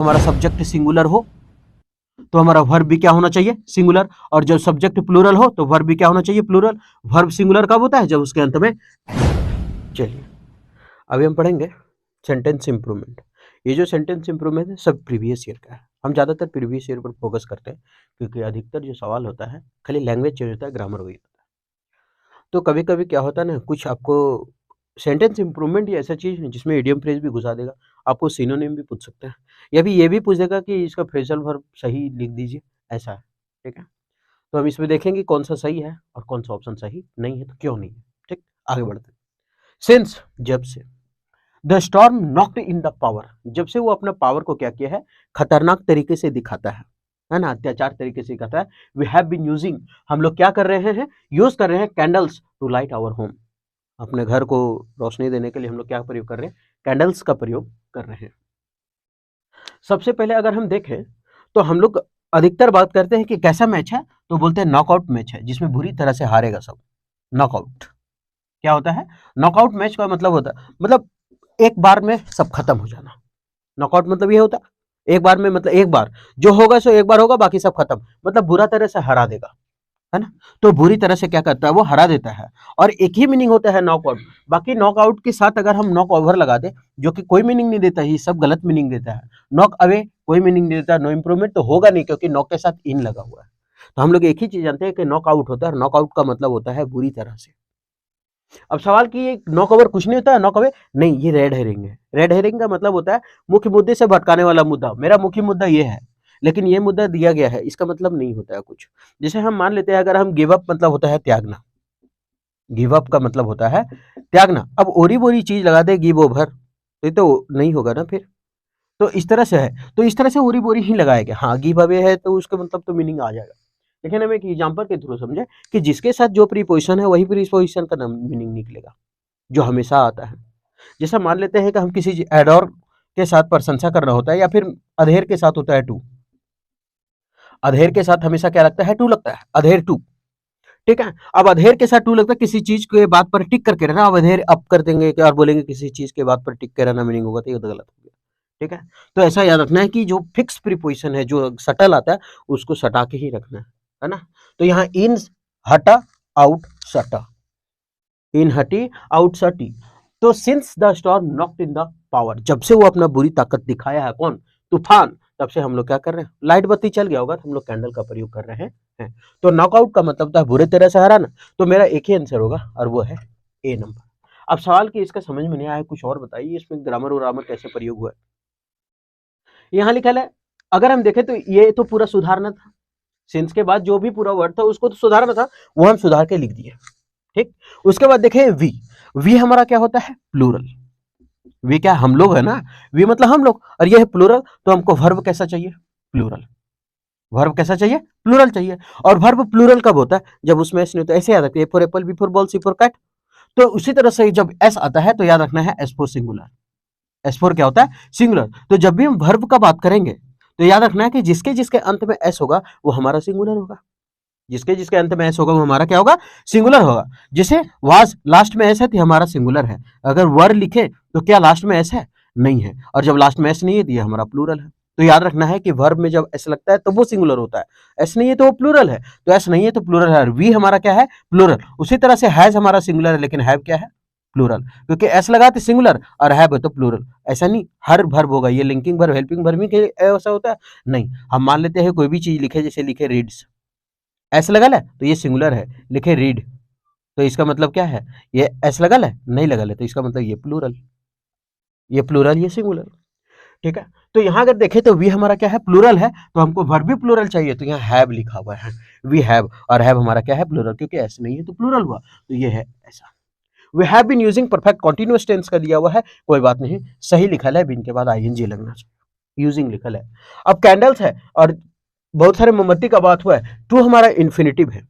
हमारा subject singular हो तो हमारा वर्ब भी क्या होना चाहिए, सिंगुलर। और जब सब्जेक्ट प्लूरल हो तो वर्ब भी क्या होना चाहिए, प्लूरल। वर्ब सिंगुलर कब होता है, जब उसके अंत में। चलिए अभी हम पढ़ेंगे सेंटेंस इंप्रूवमेंट। ये जो सेंटेंस इंप्रूवमेंट है सब प्रीवियस ईयर का है। हम ज़्यादातर प्रीवियस ईयर पर फोकस करते हैं क्योंकि अधिकतर जो सवाल होता है खाली लैंग्वेज चेंज होता है, ग्रामर वही होता है। तो कभी कभी क्या होता है ना, कुछ आपको सेंटेंस इंप्रूवमेंट ही ऐसा चीज़ है जिसमें इडियम फ्रेज भी घुसा देगा, आपको सिनोनिम भी पूछ सकते हैं, या फिर ये भी पूछ देगा कि इसका फ्रेजल वर्ब सही लिख दीजिए, ऐसा है। ठीक है, तो हम इसमें देखेंगे कौन सा सही है और कौन सा ऑप्शन सही नहीं है, तो क्यों नहीं है। ठीक, आगे बढ़ते हैं। सिंस, जब से। The storm knocked in the power, जब से वो अपना पावर को क्या किया है, खतरनाक तरीके से दिखाता है ना, अत्याचार तरीके से दिखाता है। वी हैव बीन यूजिंग, हम लोग क्या कर रहे हैं, यूज कर रहे हैं candles to light our home, अपने घर को रोशनी देने के लिए हम लोग क्या प्रयोग कर रहे हैं, कैंडल्स का प्रयोग कर रहे हैं। सबसे पहले अगर हम देखें तो हम लोग अधिकतर बात करते हैं कि कैसा मैच है, तो बोलते हैं नॉकआउट मैच है जिसमें बुरी तरह से हारेगा सब। नॉकआउट क्या होता है, नॉकआउट मैच का मतलब होता है मतलब एक बार में सब खत्म हो जाना। नॉकआउट मतलब ये होता है एक बार में, मतलब एक बार जो होगा सो एक बार होगा, बाकी सब खत्म, मतलब बुरा तरह से हरा देगा, है ना। तो बुरी तरह से क्या करता है, वो हरा देता है। और एक ही मीनिंग होता है नॉकआउट। बाकी नॉकआउट के साथ अगर हम नॉक ओवर लगा दे, जो कि कोई मीनिंग नहीं देता, ये सब गलत मीनिंग देता है। नॉक अवे कोई मीनिंग नहीं देता, नो इंप्रूवमेंट तो होगा नहीं क्योंकि नॉक के साथ इन लगा हुआ है। तो हम लोग एक ही चीज जानते हैं कि नॉकआउट होता है, नॉकआउट का मतलब होता है बुरी तरह से। अब सवाल की ये नॉक ओवर कुछ नहीं होता है, नॉक अवे नहीं, ये रेड हेरिंग है। रेड हेरिंग का मतलब होता है मुख्य मुद्दे से भटकाने वाला मुद्दा। मेरा मुख्य मुद्दा ये है लेकिन ये मुद्दा दिया गया है, इसका मतलब नहीं होता है कुछ। जैसे हम मान लेते हैं अगर हम गिव अप मतलब होता है त्यागना, गिव अप का मतलब होता है त्यागना। अब ओरी बोरी चीज लगा दे गिव ओवर, तो ये तो नहीं होगा ना फिर। तो इस तरह से है, तो इस तरह से ओरी बोरी ही लगाया गया। हाँ गिव अवे है तो उसका मतलब तो मीनिंग आ जाएगा। लेकिन हम एक एग्जांपल के थ्रू समझे कि जिसके साथ जो प्रीपोजिशन है वही प्रीपोजिशन का मीनिंग निकलेगा, जो हमेशा आता है। जैसा मान लेते हैं कि हम किसी एडोर के साथ प्रशंसा कर रहा होता है, या फिर अधेर के साथ होता है टू। अधेर के साथ हमेशा क्या लगता है, टू लगता है, अधेर टू। ठीक है, अब अधेर के साथ टू लगता है, किसी चीज के बात पर टिक करके रहना। अब अधेर अप कर देंगे और बोलेंगे किसी चीज के बात पर टिक के रहना मीनिंग होगा, तो ये तो गलत हो गया। ठीक है, तो ऐसा याद रखना है कि जो फिक्स प्रीपोजिशन है, जो सटल आता है, उसको सटा के ही रखना है ना। तो यहाँ इन हटा, आउट सटा, इन हटी, आउट सटी। तो since the storm knocked in the power, जब से वो अपना बुरी ताकत दिखाया है, कौन, तूफान, तब से हम लोग क्या कर रहे हैं, लाइट बत्ती चल गया होगा तो हम लोग कैंडल का प्रयोग कर रहे हैं। तो नॉकआउट का मतलब था बुरे तरह से हराना। तो मेरा एक ही आंसर होगा और वो है ए नंबर। अब सवाल की इसका समझ में नहीं आया, कुछ और बताइए, इसमें ग्रामर और ग्रामर कैसे प्रयोग हुआ है। यहाँ लिखा है, अगर हम देखें तो ये तो पूरा सुधारना था। सिंस के बाद जो भी पूरा वर्ड था उसको तो सुधारना था, वो हम सुधार के लिख दिए। ठीक, उसके बाद देखें वी। वी हमारा क्या होता है, प्लूरल। वी क्या, हम लोग है ना, वी मतलब हम लोग, और ये है प्लूरल। तो हमको वर्ब कैसा चाहिए, प्लूरल। वर्ब कैसा चाहिए, प्लूरल चाहिए। और वर्ब प्लूरल कब होता है, जब उसमें एस नहीं होता। ऐसे याद रखिए, A for apple, B for ball, C for cat. तो उसी तरह से जब एस आता है तो याद रखना है S for singular. S for क्या होता है, सिंगुलर। तो जब भी हम वर्ब का बात करेंगे तो याद रखना है कि जिसके जिसके अंत में एस होगा वो हमारा सिंगुलर होगा। जिसके जिसके अंत में एस होगा वो हमारा क्या होगा, सिंगुलर होगा। जैसे वाज लास्ट में एस है तो हमारा सिंगुलर है। अगर वर लिखे तो क्या लास्ट में एस है, नहीं है। और जब लास्ट में एस नहीं है तो ये हमारा प्लूरल है। तो याद रखना है कि वर्ब में जब एस लगता है तो वो सिंगुलर होता है, एस नहीं है तो वो प्लूरल है। तो एस नहीं है तो प्लूरल है। वी हमारा क्या है, प्लूरल। उसी तरह से हैज हमारा सिंगुलर है, लेकिन हैव क्या है, प्लूरल। क्योंकि एस लगाते सिंगुलर और हैव है तो प्लूरल। ऐसा नहीं हर वर्ब होगा, ये लिंकिंग वर्ब, हेल्पिंग वर्ब ही ऐसा होता है नहीं। हम मान लेते हैं कोई भी चीज लिखे, जैसे लिखे रीड्स, एस लगल है तो ये सिंगुलर है। लिखे रीड तो इसका मतलब क्या है, ये एस लगल है, नहीं लगल है, तो इसका मतलब ये प्लूरल, ये प्लूरल, ये सिंगुलर। ठीक है, तो यहाँ अगर देखें तो वी हमारा क्या है, प्लूरल है। तो हमको वर्ब भी प्लूरल चाहिए, तो यहाँ हैव लिखा हुआ है, वी हैव। और हैव हमारा क्या है, प्लूरल, क्योंकि एस नहीं है तो प्लूरल हुआ, तो ये है ऐसा। We have been using perfect continuous tense का दिया हुआ है, कोई बात नहीं, सही लिखल है, बिन के बाद आईएनजी लगना चाहिए, यूजिंग लिखल है। अब कैंडल्स है और बहुत सारे मोमबत्ती का बात हुआ है। टू हमारा इन्फिनेटिव है,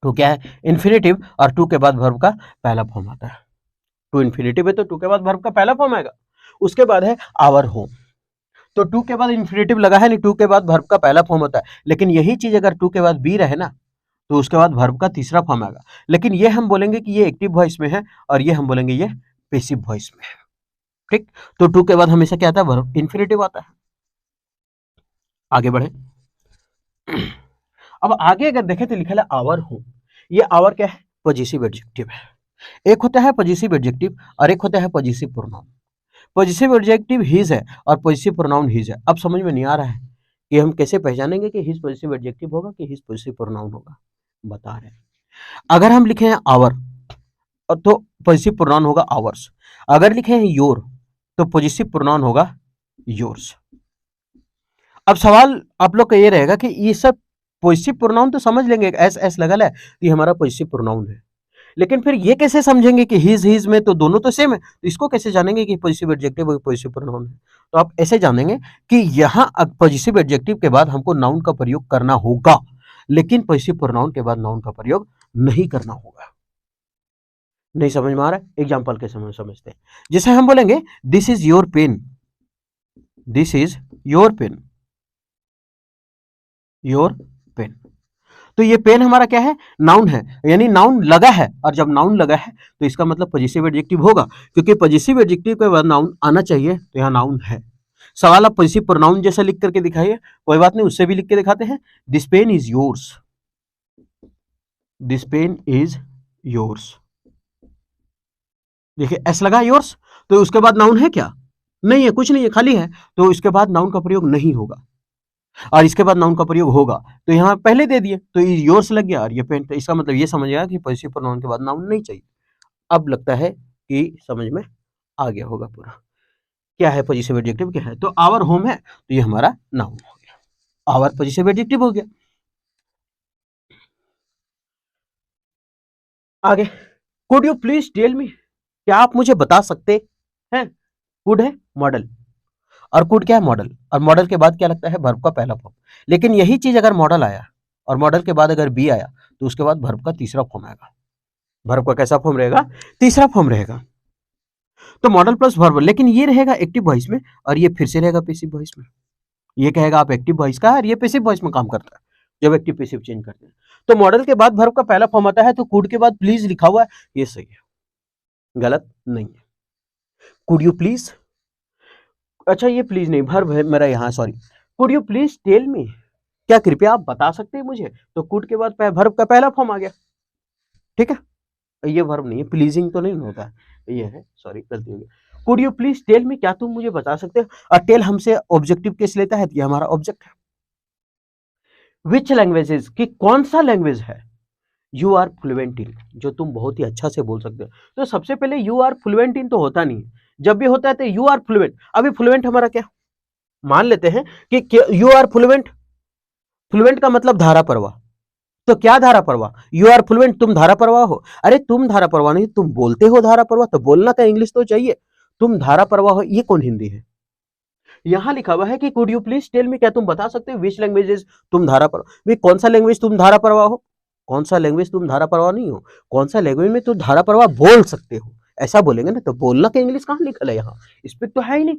टू क्या है, इन्फिनेटिव। और टू के बाद वर्ब का पहला फॉर्म आता है। टू इन्फिनेटिव है तो टू के बाद वर्ब का पहला फॉर्म आएगा। उसके बाद है आवर होम। तो टू के बाद इन्फिनेटिव लगा है नहीं, टू के बाद वर्ब का पहला फॉर्म होता है। लेकिन यही चीज अगर टू के बाद बी रहे ना, तो उसके बाद वर्ब का तीसरा फॉर्म आएगा। लेकिन ये हम बोलेंगे कि ये एक्टिव वॉइस में है और ये हम बोलेंगे ये पैसिव वॉइस में है। ठीक, तो टू के बाद हमेशा क्या आता है, वर्ब इन्फिनेटिव आता है। आगे बढ़े। अब आगे अगर देखें तो लिखा है आवर हूं। ये आवर क्या है? पॉजिटिव एडजेक्टिव है। एक होता है पॉजिटिव एडजेक्टिव और एक होता है positive pronoun. Positive adjective his है और पॉजिटिव प्रोनाउन हिज है। अब समझ में नहीं आ रहा है कि हम कैसे पहचानेंगे कि हिज पॉजिटिव एडजेक्टिव होगा कि हिज पॉजिटिव प्रोनाउन होगा। बता रहे हैं। अगर हम लिखे हैं आवर तो पॉजिटिव प्रोनाउन होगा आवर्स। अगर लिखे हैं योर तो पॉजिटिव प्रोनाउन होगा योर्स। अब सवाल आप लोग का ये रहेगा कि ये सब पॉजिटिव प्रोनाउन तो समझ लेंगे, एस एस लगल है तो ये हमारा पॉजिटिव प्रोनाउन है, लेकिन फिर ये कैसे समझेंगे कि हिज में तो दोनों तो सेम है, तो इसको कैसे जानेंगे कि पॉजिटिव एडजेक्टिव और पॉजिटिव प्रोनाउन है? तो आप ऐसे जानेंगे कि यहाँ पॉजिटिव एडजेक्टिव के बाद हमको नाउन का प्रयोग करना होगा, लेकिन पॉजिटिव प्रोनाउन के बाद नाउन का प्रयोग नहीं करना होगा। नहीं समझ में आ रहा है? एग्जाम्पल के समय समझते हैं। जैसे हम बोलेंगे this is your pen, this is your pen, your pen. तो ये पेन हमारा क्या है? नाउन है, यानी नाउन लगा है, और जब नाउन लगा है तो इसका मतलब पॉजिटिव एडजेक्टिव होगा, क्योंकि पॉजिटिव एडजेक्टिव के बाद नाउन आना चाहिए, तो यहाँ नाउन है। सवाल आप पॉजिटिव प्रोनाउन जैसा लिख करके दिखाइए, कोई बात नहीं, उससे भी लिख के दिखाते हैं। This pen is yours, this pen is yours. देखिए एस लगा योर्स, तो उसके बाद नाउन है क्या? नहीं है, कुछ नहीं है, खाली है, तो इसके बाद नाउन का प्रयोग नहीं होगा, और इसके बाद नाउन का प्रयोग होगा, तो यहाँ पहले दे दिए तो योर्स लग गया, और ये पेन, तो इसका मतलब ये समझ गया कि पॉजिटिव प्रोनाउन के बाद नाउन नहीं चाहिए। अब लगता है कि समझ में आ गया होगा पूरा क्या है पॉजिटिव एडजेक्टिव क्या है। तो आवर होम है तो ये हमारा नाउन हो गया, आवर पॉजिटिव एडजेक्टिव हो गया। आगे, could you please tell me, क्या आप मुझे बता सकते हैं? कुड है मॉडल, और कुड क्या है? मॉडल, और मॉडल के बाद क्या लगता है? वर्ब का पहला फॉर्म। लेकिन यही चीज अगर मॉडल आया और मॉडल के बाद अगर बी आया तो उसके बाद वर्ब का तीसरा फॉर्म आएगा। वर्ब का कैसा फॉर्म रहेगा? तीसरा फॉर्म रहेगा। तो मॉडल प्लस वर्ब, लेकिन ये रहेगा एक्टिव वॉइस में, और ये फिर से रहेगा पैसिव वॉइस में। ये कहेगा आप एक्टिव वॉइस का है, और ये पैसिव वॉइस में काम करता है जब एक्टिव पैसिव चेंज करते हैं। तो मॉडल के बाद वर्ब का पहला फॉर्म आता है, तो कुड के बाद प्लीज लिखा हुआ है, ये सही है, गलत नहीं है। कुड यू प्लीज, अच्छा ये प्लीज नहीं, वर्ब है मेरा यहाँ, sorry. Could you please tell me, क्या कृपया आप बता सकते हैं मुझे? तो कुड के बाद वर्ब का पहला फॉर्म आ गया, ठीक है। ये वर्ब नहीं है, प्लीजिंग तो नहीं होता है, ये है, सॉरी गलती हो गई। Could you please tell me, क्या तुम मुझे बता सकते हो? और टेल हमसे ऑब्जेक्टिव केस लेता है, तो ये हमारा ऑब्जेक्ट है। विच लैंग्वेजेस, कि कौन सा लैंग्वेज है यू आर फ्लुएंट इन, जो तुम बहुत ही अच्छा से बोल सकते हो? तो सबसे पहले यू आर फ्लुएंट इन तो होता नहीं है, जब भी होता है तो यू आर फ्लुएंट। अभी फ्लुएंट हमारा क्या, मान लेते हैं कि यू आर फ्लुएंट, फ्लुएंट का मतलब धारा प्रवाह, तो क्या धारा प्रवाह? यू आर फ्लुएंट, तुम धारा प्रवाह हो। अरे तुम धारा प्रवाह नहीं, तुम बोलते हो धारा प्रवाह, तो बोलना का इंग्लिश तो चाहिए। तुम धारा प्रवाह हो, ये कौन हिंदी है? यहां लिखा हुआ है कि could you please tell me, क्या तुम बता सकते हो विच लैंग्वेजेस तुम धारा प्रवाह, भाई कौन सा लैंग्वेज तुम धारा प्रवाह हो? कौन सा लैंग्वेज तुम धारा प्रवाह नहीं हो, कौन सा लैंग्वेज में तुम धारा प्रवाह बोल सकते हो, ऐसा बोलेंगे ना। तो बोलना का इंग्लिश कहां लिखा है यहाँ? स्पीक तो है ही नहीं।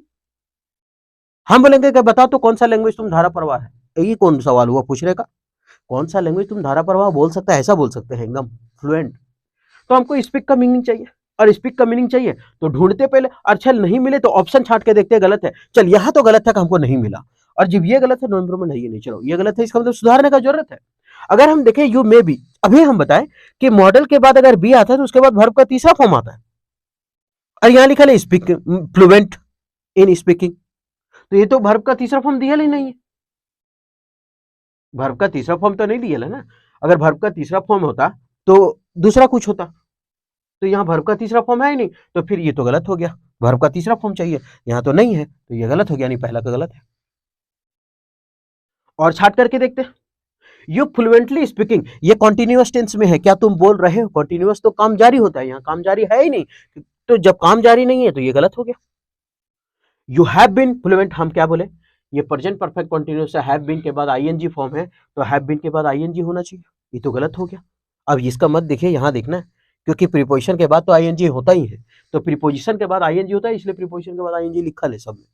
हम बोलेंगे कि बताओ तो कौन सा लैंग्वेज तुम धारा प्रवाह है, ये कौन सवाल हुआ पूछने का? कौन सा लैंग्वेज तुम धारा प्रवाह बोल सकता है, ऐसा बोल सकते हैं एकदम फ्लुएंट। तो हमको स्पीक का मीनिंग चाहिए, और स्पीक का मीनिंग चाहिए तो ढूंढते पहले, अच्छा नहीं मिले तो ऑप्शन छाट के देखते हैं, गलत है, चल यहाँ तो गलत है कि हमको नहीं मिला, और जब ये गलत है नो इम्प्रूवमेंट है, ये नहीं, चलो ये गलत है, इसका मतलब सुधारने का जरूरत है। अगर हम देखें यू मे बी, अभी हम बताएं कि मॉडल के बाद अगर बी आता है तो उसके बाद वर्ब का तीसरा फॉर्म आता है, और यहाँ लिखा है स्पीक, फ्लुएंट इन स्पीकिंग, तो ये तो वर्ब का तीसरा फॉर्म दिया ही नहीं है, वर्ब का तीसरा फॉर्म तो नहीं दिया है ना। अगर वर्ब का तीसरा फॉर्म होता तो दूसरा कुछ होता, तो यहाँ वर्ब का तीसरा फॉर्म है ही नहीं, तो फिर ये तो गलत हो गया, वर्ब का तीसरा फॉर्म चाहिए, यहाँ तो नहीं है, तो ये गलत हो गया, नहीं पहला का गलत है। और छाट करके देखते हैं, यू फ्लुएंटली स्पीकिंग, ये कॉन्टिन्यूअस टेंस में है, क्या तुम बोल रहे हो? कॉन्टिन्यूअस तो काम जारी होता है, यहाँ काम जारी है ही नहीं, तो जब काम जारी नहीं है तो ये गलत हो गया। यू हैव बीन फ्लुएंट, हम क्या बोले, ये प्रेजेंट परफेक्ट कंटिन्यूअस है, हैव बीन के बाद आईएनजी फॉर्म है, तो हैव बीन के बाद आईएनजी होना चाहिए, ये तो गलत हो गया। अब इसका मत देखिए, यहाँ देखना है, क्योंकि प्रीपोजिशन के बाद तो आईएनजी होता ही है, तो प्रीपोजिशन के बाद आईएनजी होता है, इसलिए प्रीपोजिशन के बाद आईएनजी लिखा ले सब में।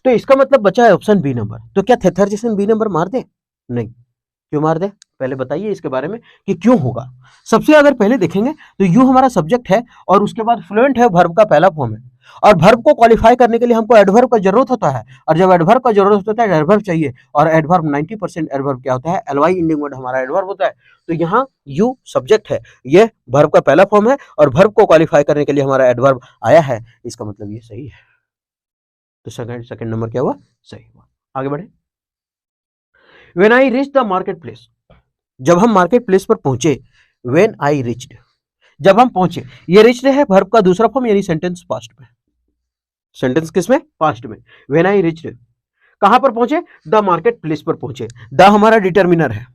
तो इसका मतलब बचा है ऑप्शन बी नंबर, तो क्या थेथर्जिशन बी नंबर मार दे? नहीं, क्यों मार दे, पहले बताइए इसके बारे में कि क्यों होगा। सबसे अगर पहले देखेंगे तो यू हमारा सब्जेक्ट है, और उसके बाद फ्लुएंट है, वर्ब का पहला फॉर्म है, और वर्ब को क्वालिफाई करने के लिए हमको एडवर्ब का जरूरत होता है, और जब एडवर्ब का जरूरत होता है एडवर्ब चाहिए, और एडवर्ब 90% एडवर्ब क्या होता है, एलवाई इंडिंग वर्ड हमारा एडवर्ब होता है। तो यहाँ यू सब्जेक्ट है, ये वर्ब का पहला फॉर्म है, और वर्ब को क्वालिफाई करने के लिए हमारा एडवर्ब आया है, इसका मतलब ये सही है। तो सेकंड नंबर क्या हुआ, सही हुआ। आगे बढ़े। When I reach the market place, जब हम मार्केट प्लेस पर पहुंचे, व्हेन आई रीच्ड, जब हम पहुंचे, ये रीच्ड है वर्ब का दूसरा फॉर्म, यानी सेंटेंस पास्ट में, सेंटेंस किसमें, पास्ट में। व्हेन आई रीच्ड, कहां पर पहुंचे, द मार्केट प्लेस पर पहुंचे। द हमारा डिटर्मिनर है,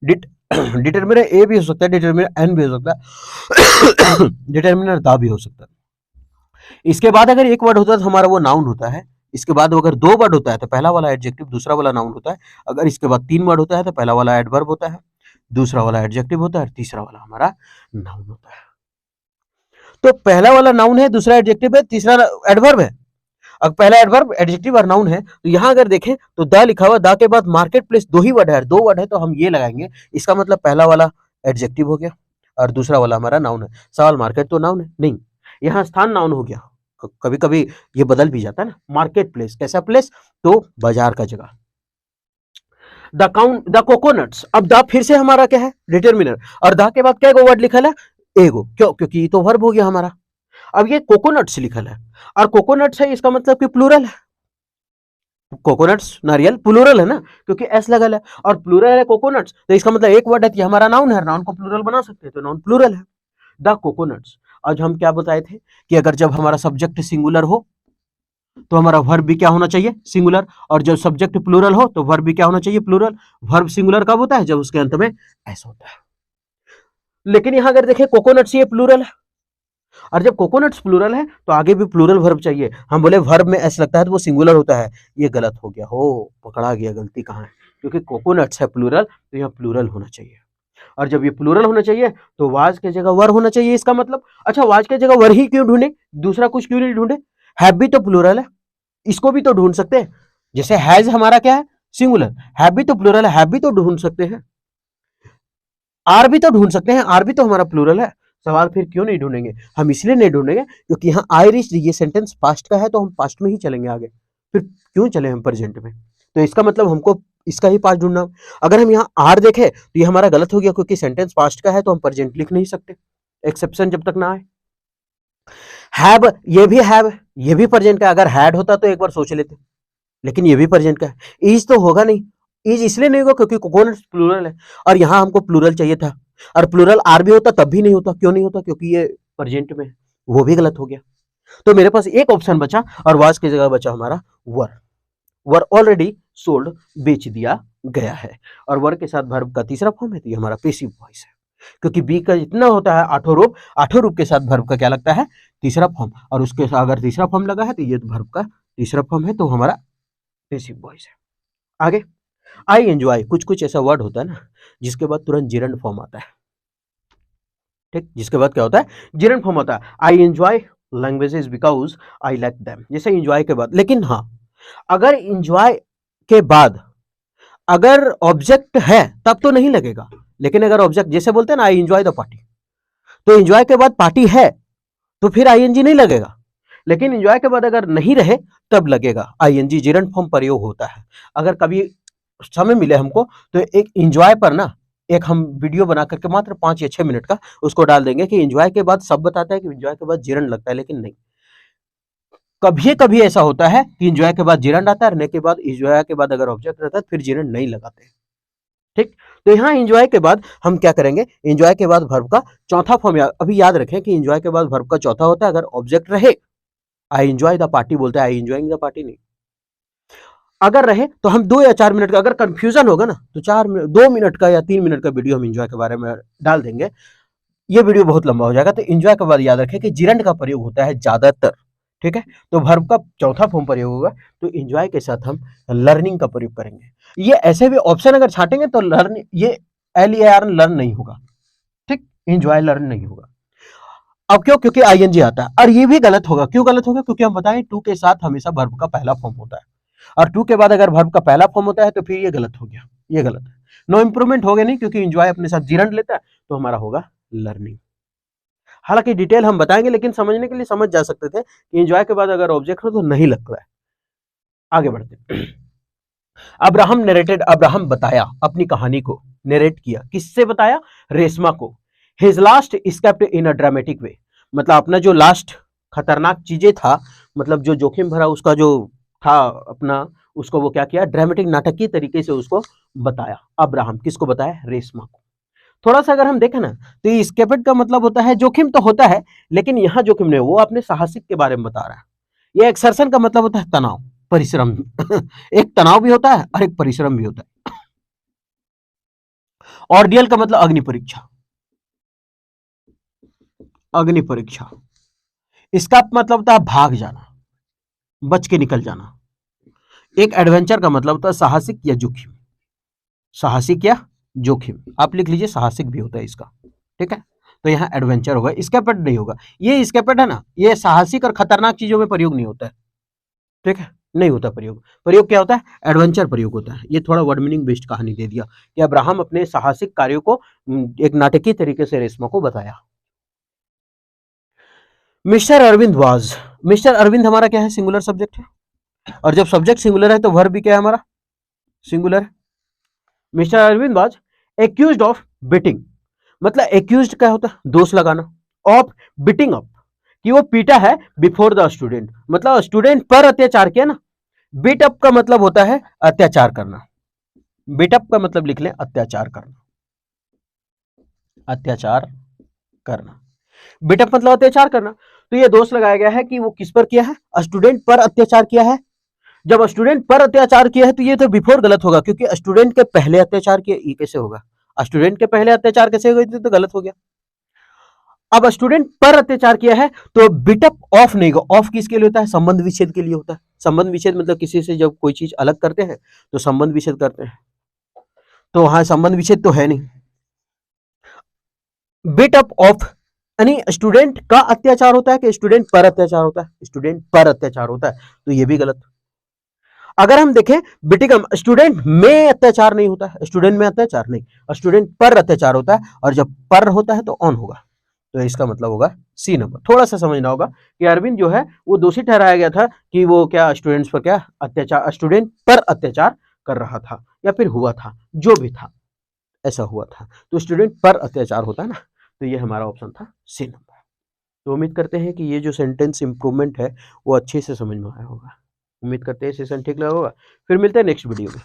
डिटर्मिनर ए भी हो सकता है, डिटर्मिनर एन भी हो सकता है, डिटर्मिनर द भी हो सकता है। इसके बाद अगर एक वर्ड होता है तो हमारा वो नाउन होता है, इसके बाद अगर दो वर्ड होता है तो पहला वाला एडजेक्टिव, दूसरा वाला नाउन होता है। अगर इसके बाद तीन वर्ड होता है तो पहला वाला एडवर्ब होता है, दूसरा वाला एडजेक्टिव होता है, और तीसरा वाला हमारा नाउन होता है। तो पहला वाला नाउन है, दूसरा एडजेक्टिव है, तीसरा एडवर्ब है। अब पहला एडवर्ब, एडजेक्टिव और नाउन है, तो यहां अगर देखें तो द लिखा हुआ, द के बाद मार्केट प्लेस, दो ही वर्ड है, दो वर्ड है, तो हम ये लगाएंगे। इसका मतलब पहला वाला एडजेक्टिव हो गया और दूसरा वाला हमारा नाउन है। सवाल, मार्केट तो नाउन है नहीं, यहाँ स्थान नाउन हो गया। कभी कभी ये बदल भी जाता है ना। मार्केट प्लेस कैसा प्लेस, तो बाजार का जगह। द कोकोनट्स, अब द फिर से हमारा क्या है, डिटर्मिनर, और द के बाद क्या वर्ड लिखा है, एगो, क्यों, क्योंकि ये तो वर्ब हो गया हमारा। अब ये कोकोनट्स लिखल है, और कोकोनट्स है, इसका मतलब कि प्लूरल है। कोकोनट्स नारियल प्लूरल है ना, क्योंकि एस लगल है, और प्लूरल है कोकोनट्स, तो इसका मतलब एक वर्ड है कि हमारा नाउन है, नाउन को प्लूरल बना सकते हैं, तो नाउन प्लूरल है। The coconuts. आज हम क्या बताए थे कि अगर जब हमारा सब्जेक्ट सिंगुलर हो तो हमारा वर्ब भी क्या होना चाहिए, सिंगुलर, और जब सब्जेक्ट प्लूरल हो तो वर्ब भी क्या होना चाहिए, प्लूरल। वर्ब सिंगुलर कब होता है, जब उसके अंत में एस होता है। लेकिन यहां अगर देखें कोकोनट्स ये प्लूरल है, और जब कोकोनट्स प्लूरल है तो आगे भी प्लूरल वर्ब चाहिए। हम बोले वर्ब में एस लगता है तो वो सिंगुलर होता है, ये गलत हो गया, हो पकड़ा गया, गलती कहाँ है, क्योंकि कोकोनट्स है प्लूरल, तो यहाँ प्लूरल होना चाहिए। और जब ये प्लूरल होना चाहिए तो वाज के जगह वर होना चाहिए, इसका मतलब। अच्छा, वाज के जगह वर ही क्यों ढूंढे, दूसरा कुछ क्यों नहीं ढूंढे, हैव भी तो प्लूरल है, इसको भी तो ढूंढ सकते हैं। जैसे हैज हमारा क्या है, सिंगुलर, हैव भी तो प्लूरल है, हैव भी तो ढूंढ सकते हैं। आर भी तो ढूंढ सकते हैं, आर भी तो हमारा प्लूरल है। सवाल फिर क्यों नहीं ढूंढेंगे, हम इसलिए नहीं ढूंढेंगे क्योंकि यहाँ आई रिच, ये सेंटेंस पास्ट का है, तो हम पास्ट में ही चलेंगे आगे, फिर क्यों चले हम प्रेजेंट में। तो इसका मतलब हमको इसका ही पास्ट ढूंढना। अगर हम यहाँ आर देखें तो ये हमारा गलत हो गया, क्योंकि सेंटेंस पास्ट का है तो हम प्रेजेंट लिख नहीं सकते, एक्सेप्शन जब तक ना आए। हैव, ये भी हैव, ये भी प्रेजेंट का, अगर हैड होता तो एक बार सोच लेते, लेकिन ये भी प्रेजेंट का है। इज तो होगा नहीं, इज इसलिए नहीं होगा क्योंकि कोकोनट प्लूरल है, और यहाँ हमको प्लूरल चाहिए था, और प्लूरल आर भी होता तब भी नहीं होता। क्यों नहीं होता, क्योंकि ये प्रेजेंट में है, वो भी गलत हो गया। तो मेरे पास एक ऑप्शन बचा, और वाज की जगह बचा हमारा वर। वर ऑलरेडी सोल्ड, बेच दिया गया है, और वर के साथ वर्ब का तीसरा फॉर्म है, तो ये हमारा पैसिव वॉइस है, क्योंकि बी का जितना होता है आठों रूप के साथ वर्ब का क्या लगता है, तीसरा फॉर्म, और उसके साथ अगर तीसरा फॉर्म लगा है तो ये वर्ब का तीसरा फॉर्म है, तो हमारा पैसिव वॉइस है। आगे, आई एंजॉय, कुछ कुछ ऐसा वर्ड होता है ना जिसके बाद तुरंत जिरंड फॉर्म आता है, ठीक, जिसके बाद क्या होता है, जिरंड फॉर्म होता है। I enjoy languages because I like them, जैसे एंजॉय के बाद। लेकिन हाँ, अगर एंजॉय के बाद अगर ऑब्जेक्ट है तब तो नहीं लगेगा, लेकिन अगर ऑब्जेक्ट, जैसे बोलते हैं ना आई एंजॉय द पार्टी, तो एंजॉय के बाद पार्टी है तो फिर आईएनजी नहीं लगेगा, लेकिन एंजॉय के बाद अगर नहीं रहे तब लगेगा आईएनजी, जिरंड फॉर्म प्रयोग होता है। अगर कभी समय मिले हमको तो एक एंजॉय पर ना एक हम वीडियो बना करके मात्र 5 या 6 मिनट का उसको डाल देंगे कि एंजॉय के बाद सब बताता है कि एंजॉय के बाद जिरंड लगता है, लेकिन नहीं, कभी कभी ऐसा होता है कि एंजॉय के बाद जिरंड आता है, रहने के बाद एंजॉय के बाद अगर ऑब्जेक्ट रहता है फिर जिरंड नहीं लगाते, ठीक। तो यहाँ एंजॉय के बाद हम क्या करेंगे, एंजॉय के बाद वर्ब का चौथा फॉर्म, अभी याद रखें कि एंजॉय के बाद वर्ब का चौथा होता है अगर ऑब्जेक्ट रहे। आई एंजॉय द पार्टी बोलते हैं, आई एंजॉइंग द पार्टी नहीं। अगर रहे तो हम 2 या 4 मिनट का, अगर कंफ्यूजन होगा ना तो 2 मिनट का या 3 मिनट का वीडियो हम एंजॉय के बारे में डाल देंगे, ये वीडियो बहुत लंबा हो जाएगा। तो एंजॉय के बाद याद रखें कि जिरंड का प्रयोग होता है ज्यादातर, ठीक है। तो वर्ब का चौथा फॉर्म प्रयोग होगा, तो एंजॉय के साथ हम लर्निंग का प्रयोग करेंगे। ये ऐसे भी ऑप्शन अगर छाटेंगे तो लर्न, ये LEAR लर्न नहीं होगा, ठीक, एंजॉय लर्न नहीं होगा। अब क्यों, क्योंकि आईएनजी आता है, और ये भी गलत होगा। क्यों गलत होगा, क्योंकि हम बताएं टू के साथ हमेशा वर्ब का पहला फॉर्म होता है, और टू के बाद अगर वर्ब का पहला फॉर्म होता है तो फिर ये गलत हो गया, ये गलत है। नो इंप्रूवमेंट होगा नहीं, क्योंकि एंजॉय अपने साथ जिरंड लेता है, तो हमारा होगा लर्निंग। हालांकि डिटेल हम बताएंगे, लेकिन समझने के लिए समझ जा सकते थे कि एंजॉय के बाद अगर ऑब्जेक्ट हो तो नहीं लगता है। आगे बढ़ते। अब्राहम बताया अपनी कहानी को, नरेट किया, किससे बताया? रेशमा को। His last escaped in a dramatic way, मतलब अपना जो लास्ट खतरनाक चीजें था, मतलब जो जोखिम भरा उसका जो था अपना, उसको वो क्या किया? ड्रामेटिक, नाटकीय तरीके से उसको बताया। अब्राहम किसको बताया? रेशमा को। थोड़ा सा अगर हम देखें ना, तो ये एस्केपेड का मतलब होता है जोखिम तो होता है, लेकिन यहाँ जोखिम नहीं, वो अपने साहसिक के बारे में बता रहा है। ये एक्सर्शन का मतलब होता है तनाव, परिश्रम। एक तनाव भी होता है और एक परिश्रम भी होता है। ऑर्डियल का मतलब अग्नि परीक्षा, अग्नि परीक्षा। इसका मतलब होता है भाग जाना, बच के निकल जाना। एक एडवेंचर का मतलब होता है साहसिक या जोखिम, साहसिक या जोखिम, आप लिख लीजिए, साहसिक भी होता है इसका, ठीक है। तो यहाँ एडवेंचर होगा, स्केपेड नहीं होगा। ये स्केपेड है ना, ये साहसिक और खतरनाक चीजों में प्रयोग नहीं होता है, ठीक है, नहीं होता प्रयोग। प्रयोग क्या होता है? एडवेंचर प्रयोग होता है। ये थोड़ा वर्ड मीनिंग बेस्ड कहानी दे दिया कि अब्राहम अपने साहसिक कार्यों को एक नाटकीय तरीके से रेशमा को बताया। Mister Arvind was, mister Arvind हमारा क्या है? सिंगुलर सब्जेक्ट है, और जब सब्जेक्ट सिंगुलर है तो वर्ब भी क्या है हमारा? Singular. Mister Arvind was accused of beating, मतलब एक्यूज्ड क्या होता है? दोष लगाना। ऑफ बीटिंग अप, कि वो पीटा है बिफोर द स्टूडेंट, मतलब स्टूडेंट पर अत्याचार किया ना। बीट अप का मतलब होता है अत्याचार करना, बीट अप का मतलब लिख लें अत्याचार करना, अत्याचार करना। बीट अप मतलब अत्याचार करना। तो ये दोष लगाया गया है कि वो किस पर किया है? स्टूडेंट पर अत्याचार किया है। जब स्टूडेंट पर अत्याचार किया है तो ये तो बिफोर गलत होगा, क्योंकि स्टूडेंट के पहले अत्याचार किया, ये कैसे होगा? स्टूडेंट के पहले अत्याचार कैसे होगा? तो गलत हो गया। अब स्टूडेंट पर अत्याचार किया है तो बिटअप ऑफ नहीं होगा। ऑफ किसके लिए होता है? संबंध विच्छेद के लिए होता है। संबंध विच्छेद मतलब किसी से जब कोई चीज अलग करते हैं तो संबंध विच्छेद करते हैं, तो वहां संबंध विच्छेद तो है नहीं। बिटअप ऑफ यानी स्टूडेंट का अत्याचार होता है कि स्टूडेंट पर अत्याचार होता है? स्टूडेंट पर अत्याचार होता है, तो ये भी गलत। अगर हम देखें बिटिकम, स्टूडेंट में अत्याचार नहीं होता है, स्टूडेंट में अत्याचार नहीं, स्टूडेंट पर अत्याचार होता है, और जब पर होता है तो ऑन होगा, तो इसका मतलब होगा सी नंबर। थोड़ा सा समझना होगा कि अरविंद जो है वो दोषी ठहराया गया था कि वो क्या स्टूडेंट्स पर क्या अत्याचार, स्टूडेंट पर अत्याचार कर रहा था, या फिर हुआ था, जो भी था ऐसा हुआ था, तो स्टूडेंट पर अत्याचार होता है ना। तो ये हमारा ऑप्शन था सी नंबर। तो उम्मीद करते हैं कि ये जो सेंटेंस इंप्रूवमेंट है वो अच्छे से समझ में आया होगा। उम्मीद करते हैं सेशन ठीक लगा होगा। फिर मिलते हैं नेक्स्ट वीडियो में।